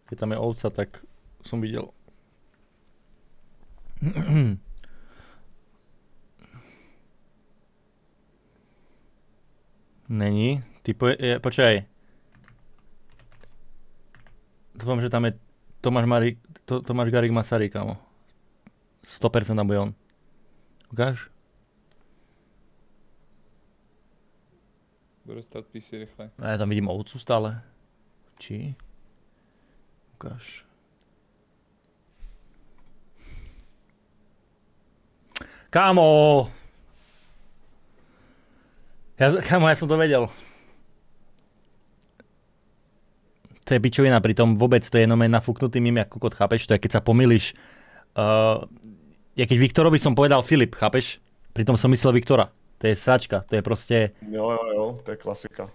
Keď tam je ovca, tak som videl. Není. Počkaj. Dúfam, že tam je Tomáš Garik Masaryk, kámo. 100% tam bude on. Ukáž? Dostať písi rýchle. Ja tam vidím ovcu stále. Či? Ukáž. Kámo! Kámo, ja som to vedel. To je pičovina, pritom vôbec to je jenom nafúknutý mým jak kokot, chápeš? To je keď sa pomýliš. Ja keď Viktorovi som povedal Filip, chápeš? Pritom som myslel Viktora. To je sračka, to je proste... Jo, to je klasika.